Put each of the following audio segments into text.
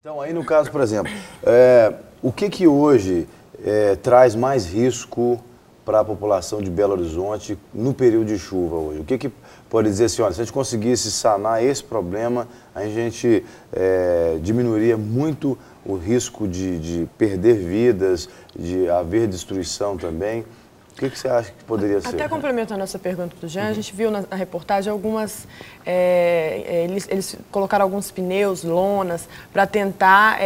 Então, aí no caso, por exemplo, o que hoje traz mais risco para a população de Belo Horizonte no período de chuva hoje? O que pode dizer assim, olha, se a gente conseguisse sanar esse problema, a gente diminuiria muito o risco de perder vidas, de haver destruição também? O que você acha que poderia ser? Até complementando essa pergunta do Jean, a gente viu na reportagem algumas... eles colocaram alguns pneus, lonas, para tentar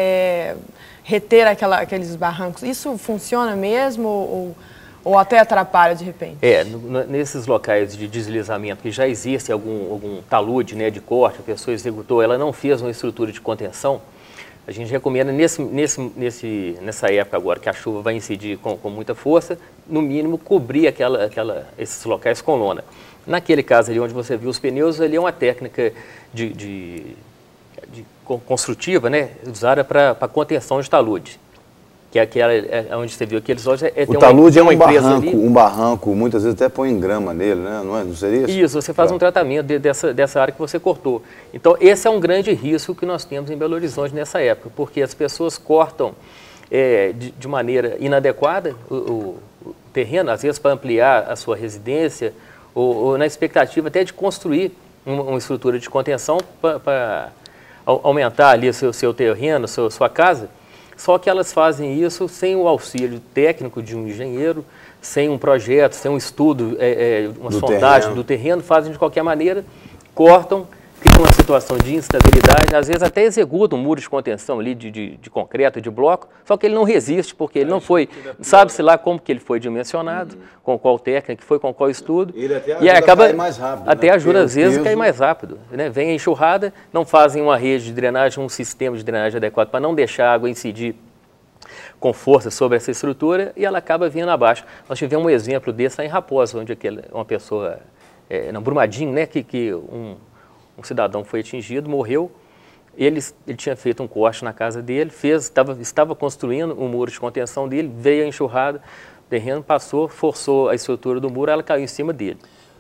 reter aqueles barrancos. Isso funciona mesmo ou até atrapalha de repente? Nesses locais de deslizamento que já existe algum talude, né, de corte, a pessoa executou, ela não fez uma estrutura de contenção, a gente recomenda nessa época agora que a chuva vai incidir com muita força, no mínimo cobrir esses locais com lona. Naquele caso ali onde você viu os pneus, ali é uma técnica construtiva, né, usada para contenção de talude. Que é onde você viu aqueles olhos. O talude é um barranco, muitas vezes até põe grama nele, né? Não seria isso? Isso, você faz um tratamento dessa área que você cortou. Então, esse é um grande risco que nós temos em Belo Horizonte nessa época, porque as pessoas cortam de maneira inadequada o terreno, às vezes para ampliar a sua residência, ou na expectativa até de construir uma estrutura de contenção para aumentar ali o seu terreno, sua casa. Só que elas fazem isso sem o auxílio técnico de um engenheiro, sem um projeto, sem um estudo, uma sondagem do terreno, fazem de qualquer maneira, cortam, criam uma situação de instabilidade, às vezes até executam um muro de contenção ali de concreto, de bloco, só que ele não resiste, porque ele não foi, sabe-se lá como que ele foi dimensionado, com qual técnica, foi com qual estudo, e acaba a cair mais rápido, até ajuda às vezes a cair mais rápido, né? Vem a enxurrada, não fazem uma rede de drenagem, um sistema de drenagem adequado para não deixar a água incidir com força sobre essa estrutura e ela acaba vindo abaixo. Nós tivemos um exemplo desse em Raposa, onde uma pessoa, no Brumadinho, né, que um cidadão foi atingido, morreu. Ele tinha feito um corte na casa dele, estava construindo um muro de contenção dele, veio a enxurrada, o terreno passou, forçou a estrutura do muro, ela caiu em cima dele.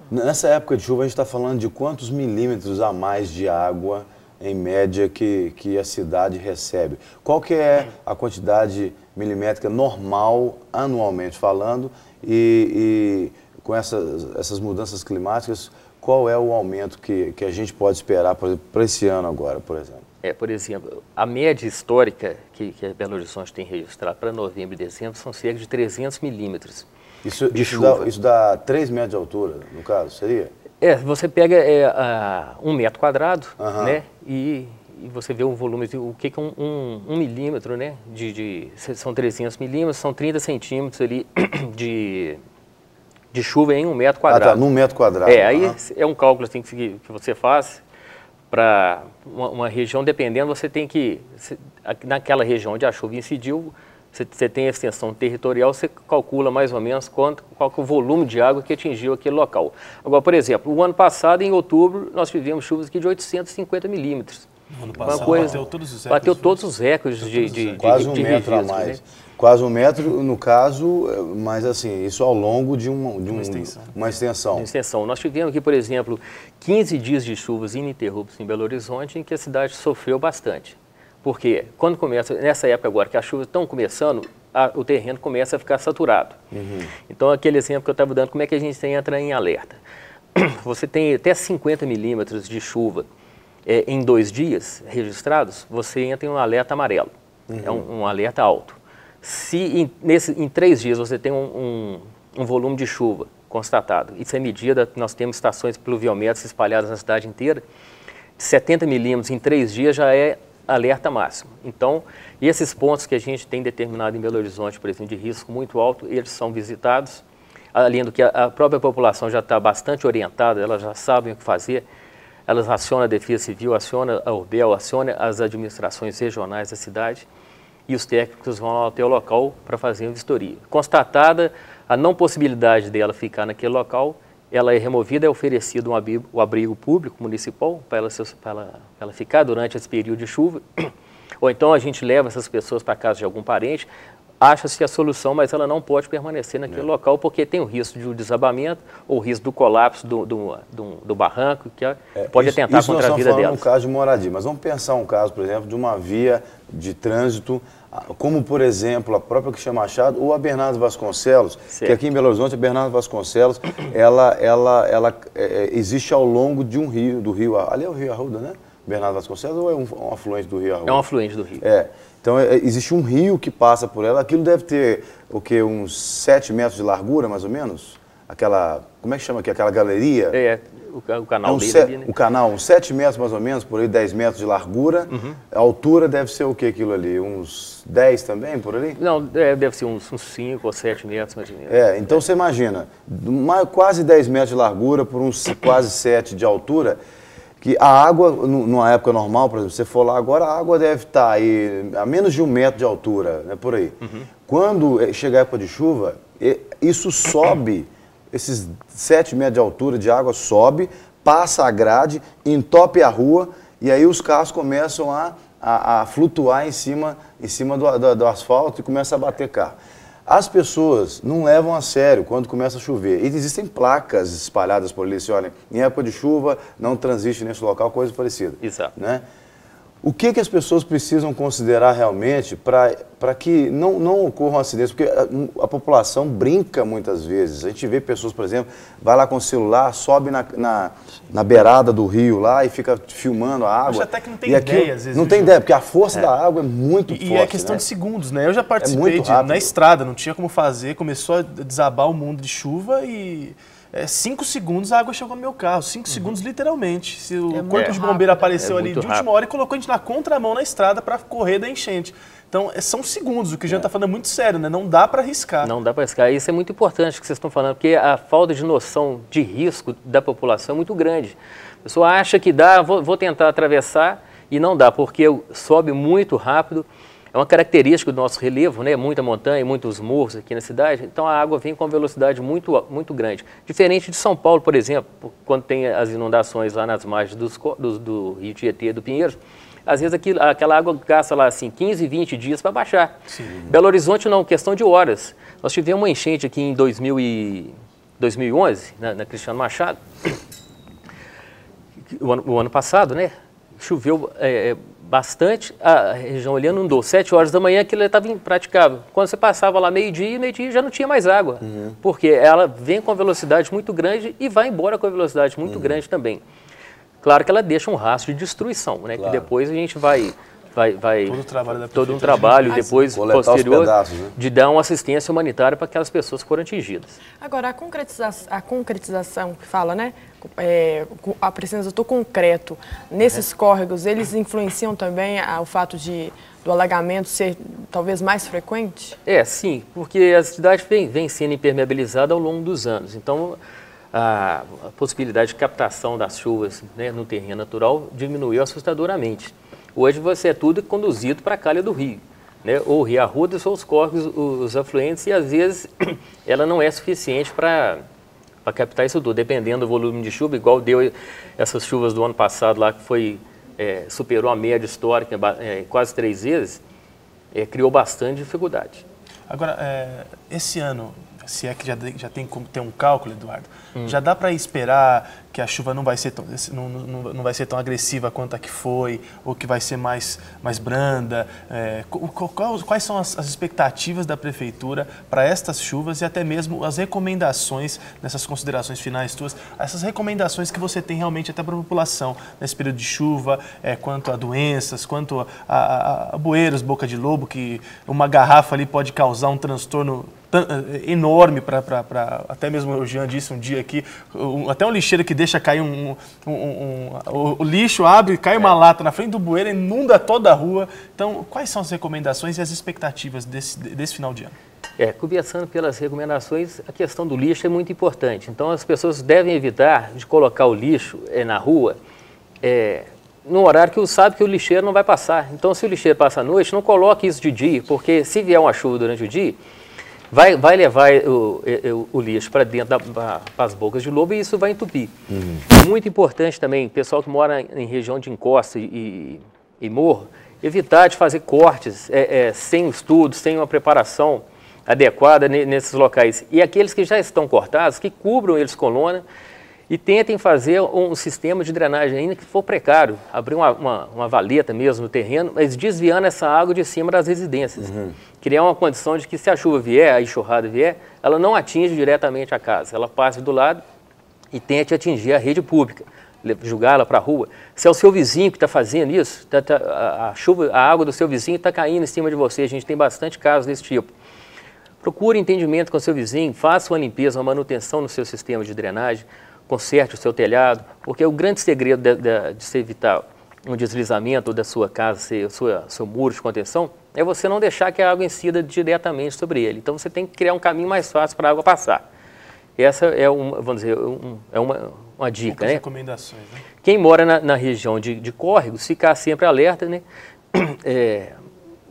Nessa época de chuva, a gente está falando de quantos milímetros a mais de água, em média, que a cidade recebe? Qual que é a quantidade milimétrica normal, anualmente falando, e com essas mudanças climáticas, qual é o aumento que a gente pode esperar, por exemplo, para esse ano agora, por exemplo? Por exemplo, a média histórica que a Belo Horizonte tem registrado para novembro e dezembro são cerca de 300 milímetros de chuva. Isso dá 3 metros de altura, no caso, seria? Você pega 1 metro quadrado, né, e você vê o volume, o que é um milímetro, né, são 300 milímetros, são 30 centímetros ali de chuva em 1 metro quadrado. Ah, tá, num metro quadrado. Aí é um cálculo assim, que você faz para uma região, dependendo, você tem que, naquela região onde a chuva incidiu, você tem a extensão territorial, você calcula mais ou menos qual que é o volume de água que atingiu aquele local. Agora, por exemplo, o ano passado, em outubro, nós tivemos chuvas aqui de 850 milímetros. No ano passado bateu todos os recordes. Bateu todos os recordes de quase um metro a mais. Né? Quase 1 metro, no caso, mas assim, isso ao longo de uma extensão. Uma extensão. Nós tivemos aqui, por exemplo, 15 dias de chuvas ininterruptas em Belo Horizonte, em que a cidade sofreu bastante. Porque quando começa, nessa época agora que as chuvas estão começando, o terreno começa a ficar saturado. Então, aquele exemplo que eu estava dando, como é que a gente entra em alerta? Você tem até 50 milímetros de chuva em 2 dias registrados, você entra em um alerta amarelo. É um alerta alto. Se em 3 dias você tem um volume de chuva constatado, isso é medida, nós temos estações pluviométricas espalhadas na cidade inteira, 70 milímetros em 3 dias já é alerta máximo. Então, esses pontos que a gente tem determinado em Belo Horizonte, por exemplo, de risco muito alto, eles são visitados, além do que a própria população já está bastante orientada, elas já sabem o que fazer, elas acionam a Defesa Civil, acionam a URBEL, acionam as administrações regionais da cidade e os técnicos vão até o local para fazer a vistoria. Constatada a não possibilidade dela ficar naquele local, ela é removida, é oferecido um abrigo público municipal para ela ficar durante esse período de chuva, ou então a gente leva essas pessoas para a casa de algum parente, acha-se a solução, mas ela não pode permanecer naquele local, porque tem o risco de um desabamento ou o risco do colapso do barranco, que pode atentar contra a vida delas. Isso nós estamos falando no caso de moradia, mas vamos pensar um caso, por exemplo, de uma via de trânsito, como, por exemplo, a própria Cristian Machado ou a Bernardo Vasconcelos, que aqui em Belo Horizonte, a Bernardo Vasconcelos, ela existe ao longo de um rio, do rio, ali é o Rio Arruda, né? Bernardo Vasconcelos ou é um afluente do Rio Arruda? É um afluente do rio. Então, existe um rio que passa por ela, aquilo deve ter, o quê, uns 7 metros de largura, mais ou menos? Aquela, como é que chama aqui, aquela galeria? O canal dele ali, né? O canal, uns 7 metros mais ou menos, por aí 10 metros de largura. A altura deve ser o que aquilo ali? Uns 10 também, por ali? Não, deve ser uns 5 ou 7 metros mais ou menos. Então você imagina, quase 10 metros de largura por uns quase 7 de altura, que a água, numa época normal, por exemplo, se você for lá agora, a água deve estar aí a menos de 1 metro de altura, né, por aí. Quando chegar a época de chuva, isso sobe, esses 7 metros de altura de água sobe, passa a grade, entope a rua, e aí os carros começam a flutuar em cima do asfalto e começa a bater carro. As pessoas não levam a sério quando começa a chover. E existem placas espalhadas por ali, assim, olha, em época de chuva, não transite nesse local, coisa parecida. Exato. Né? O que as pessoas precisam considerar realmente para que não ocorram acidentes? Porque a população brinca muitas vezes. A gente vê pessoas, por exemplo, vai lá com o celular, sobe na beirada do rio lá e fica filmando a água. Acho até que não tem ideia, às vezes. Não tem ideia, porque a força da água é muito forte. E é questão de segundos, né? Eu já participei na estrada, não tinha como fazer, começou a desabar o mundo de chuva e... 5 segundos a água chegou no meu carro, 5 segundos literalmente. Se o corpo de bombeiro apareceu ali de última hora e colocou a gente na contramão na estrada para correr da enchente. Então, são segundos, o que o Jean está falando é muito sério, né? Não dá para arriscar. Não dá para arriscar. Isso é muito importante que vocês estão falando, porque a falta de noção de risco da população é muito grande. A pessoa acha que dá, vou tentar atravessar e não dá, porque sobe muito rápido. É uma característica do nosso relevo, né? Muita montanha, muitos morros aqui na cidade, então a água vem com uma velocidade muito grande. Diferente de São Paulo, por exemplo, quando tem as inundações lá nas margens do Rio Tietê, do Pinheiros, às vezes aquela água gasta lá assim 15, 20 dias para baixar. Sim. Belo Horizonte não, questão de horas. Nós tivemos uma enchente aqui em 2011, na Cristiano Machado, o ano passado, né? Choveu bastante, a região ali inundou. 7 horas da manhã aquilo estava impraticável. Quando você passava lá meio-dia já não tinha mais água, porque ela vem com uma velocidade muito grande e vai embora com uma velocidade muito grande também. Claro que ela deixa um rastro de destruição, né? Claro. Que depois a gente vai todo um trabalho depois posterior de dar uma assistência humanitária para aquelas pessoas que foram atingidas. Agora, a concretização que fala, né? A presença do concreto nesses córregos, eles influenciam também o fato do alagamento ser talvez mais frequente? Sim, porque a cidade vem sendo impermeabilizada ao longo dos anos. Então, a possibilidade de captação das chuvas, né, no terreno natural diminuiu assustadoramente. Hoje é tudo conduzido para a calha do rio, né? Ou o Rio Arruda ou os córregos, os afluentes, e às vezes ela não é suficiente para captar isso tudo, dependendo do volume de chuva, igual deu essas chuvas do ano passado lá, que superou a média histórica quase 3 vezes, criou bastante dificuldade. Agora, esse ano, se é que já tem como ter um cálculo, Eduardo, já dá para esperar que a chuva não vai ser tão agressiva quanto a que foi, ou que vai ser mais branda? Quais são as expectativas da Prefeitura para estas chuvas e até mesmo as recomendações, nessas considerações finais tuas, essas recomendações que você tem realmente até para a população nesse período de chuva, quanto a doenças, quanto a bueiros, boca de lobo, que uma garrafa ali pode causar um transtorno enorme para até mesmo o Jean disse um dia aqui, até um lixeiro que deixa cair o lixo, abre, cai uma lata na frente do bueiro, inunda toda a rua. Então, quais são as recomendações e as expectativas desse final de ano? Começando pelas recomendações, a questão do lixo é muito importante. Então, as pessoas devem evitar de colocar o lixo na rua no horário que sabe que o lixeiro não vai passar. Então, se o lixeiro passa à noite, não coloque isso de dia, porque se vier uma chuva durante o dia, vai levar o lixo para dentro das bocas de lobo e isso vai entupir. Muito importante também, pessoal que mora em região de encosta e morro, Evitar de fazer cortes sem um estudo, sem uma preparação adequada nesses locais. E aqueles que já estão cortados, que cubram eles com lona e tentem fazer um sistema de drenagem ainda que for precário. Abrir uma valeta mesmo no terreno, mas desviando essa água de cima das residências. Criar uma condição de que se a chuva vier, a enxurrada vier, ela não atinge diretamente a casa. Ela passe do lado e tente atingir a rede pública, jogá-la para a rua. Se é o seu vizinho que está fazendo isso, a água do seu vizinho está caindo em cima de você. A gente tem bastante casos desse tipo. Procure entendimento com o seu vizinho, faça uma limpeza, uma manutenção no seu sistema de drenagem, conserte o seu telhado, porque o grande segredo de se evitar um deslizamento da sua casa, seu muro de contenção, é você não deixar que a água incida diretamente sobre ele. Então você tem que criar um caminho mais fácil para a água passar. Essa é vamos dizer, uma dica, né? Recomendações, né? Quem mora na região de córregos, ficar sempre alerta, né?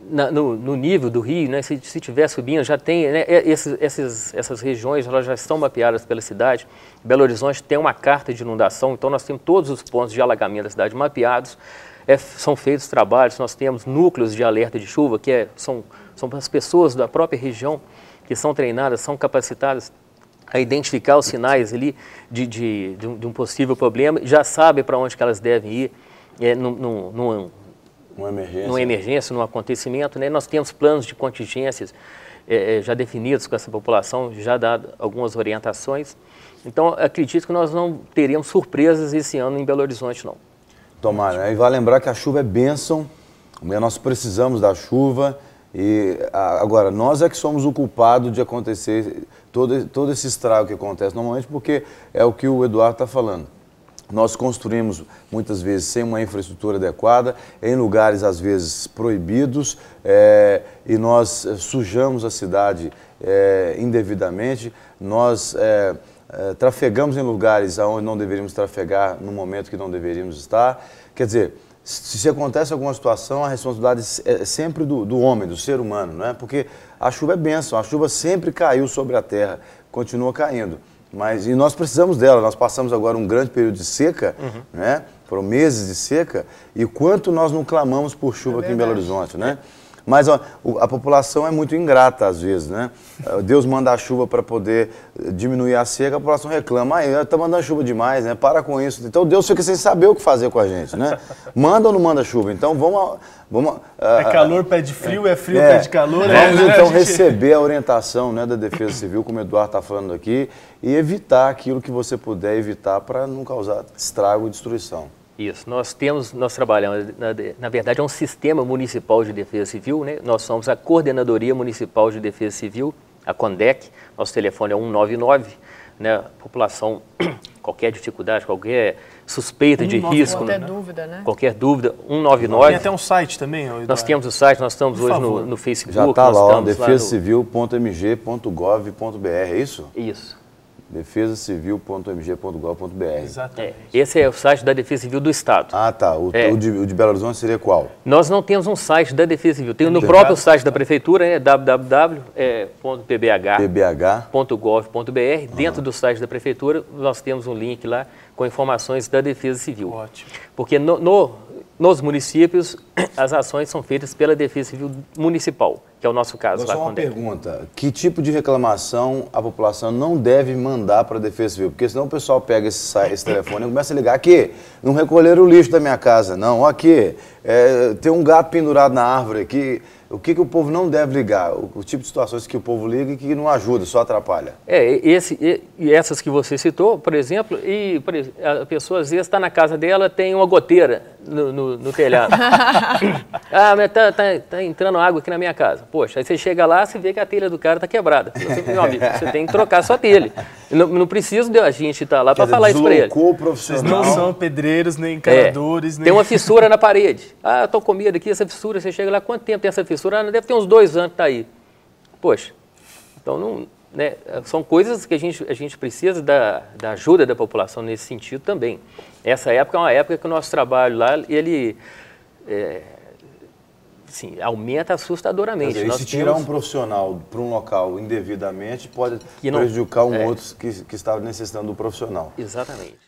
No nível do rio, né? Se estiver subindo, já tem, né? Essas regiões, elas já estão mapeadas pela cidade. Belo Horizonte tem uma carta de inundação, então nós temos todos os pontos de alagamento da cidade mapeados. São feitos trabalhos, nós temos núcleos de alerta de chuva, que são as pessoas da própria região que são treinadas, são capacitadas a identificar os sinais ali de um possível problema, já sabem para onde que elas devem ir numa emergência, num acontecimento, né? Nós temos planos de contingências já definidos com essa população, já dado algumas orientações. Então, acredito que nós não teremos surpresas esse ano em Belo Horizonte, não. Tomara, né? E vale lembrar que a chuva é bênção, nós precisamos da chuva. E agora, nós é que somos o culpado de acontecer todo esse estrago que acontece normalmente, porque é o que o Eduardo está falando. Nós construímos muitas vezes sem uma infraestrutura adequada, em lugares às vezes proibidos, e nós sujamos a cidade indevidamente, nós trafegamos em lugares onde não deveríamos trafegar no momento que não deveríamos estar. Quer dizer, se acontece alguma situação, a responsabilidade é sempre do homem, do ser humano, não é? Porque a chuva é bênção, a chuva sempre caiu sobre a terra, continua caindo. E nós precisamos dela, nós passamos agora um grande período de seca, né? Foram meses de seca, e quanto nós não clamamos por chuva aqui em Belo Horizonte, né? Mas ó, a população é muito ingrata às vezes, né? Deus manda a chuva para poder diminuir a seca, a população reclama, está mandando chuva demais, né? Para com isso. Então Deus fica sem saber o que fazer com a gente, né? Manda ou não manda chuva? Então vamos é calor, pede frio, é frio, pede calor. Vamos então receber a orientação, né, da Defesa Civil, como o Eduardo está falando aqui, e evitar aquilo que você puder evitar para não causar estrago e destruição. Isso, nós trabalhamos, na verdade é um sistema municipal de defesa civil, né? Nós somos a Coordenadoria Municipal de Defesa Civil, a CONDEC, nosso telefone é 199, né? População, qualquer dificuldade, qualquer suspeita de risco, qualquer dúvida, né? Qualquer dúvida, 199. Tem até um site também, Eduardo. Nós temos o site, nós estamos hoje no Facebook. Já está lá, defesacivil.mg.gov.br, é isso? Isso. defesacivil.mg.gov.br. Exatamente. Esse é o site da Defesa Civil do Estado. Ah, tá. O de Belo Horizonte seria qual? Nós não temos um site da Defesa Civil. Tem no próprio site da Prefeitura, né, www.pbh.gov.br. Dentro do site da Prefeitura, nós temos um link lá com informações da Defesa Civil. Ótimo. Porque nos municípios, as ações são feitas pela Defesa Civil Municipal, que é o nosso caso. Só uma pergunta, que tipo de reclamação a população não deve mandar para a Defesa Civil? Porque senão o pessoal pega esse telefone e começa a ligar, aqui, não recolheram o lixo da minha casa, não, aqui, tem um gato pendurado na árvore aqui. O que o povo não deve ligar? O tipo de situações que o povo liga e que não ajuda, só atrapalha? Essas que você citou, por exemplo, a pessoa às vezes está na casa dela, tem uma goteira no telhado. Mas tá entrando água aqui na minha casa. Poxa, aí você chega lá, você vê que a telha do cara está quebrada. Meu amigo, você tem que trocar sua telha. Não precisa de a gente estar lá para falar isso para ele. Vocês não são pedreiros, nem encanadores. Tem uma fissura na parede. Eu estou com medo aqui, essa fissura, você chega lá, quanto tempo tem essa fissura? Deve ter uns 2 anos que está aí. Poxa, então não, né, são coisas que a gente precisa da ajuda da população nesse sentido também. Essa época é uma época que o nosso trabalho lá, ele aumenta assustadoramente. Quer dizer, se tirar um profissional para um local indevidamente, pode prejudicar outro que estava necessitando do profissional. Exatamente.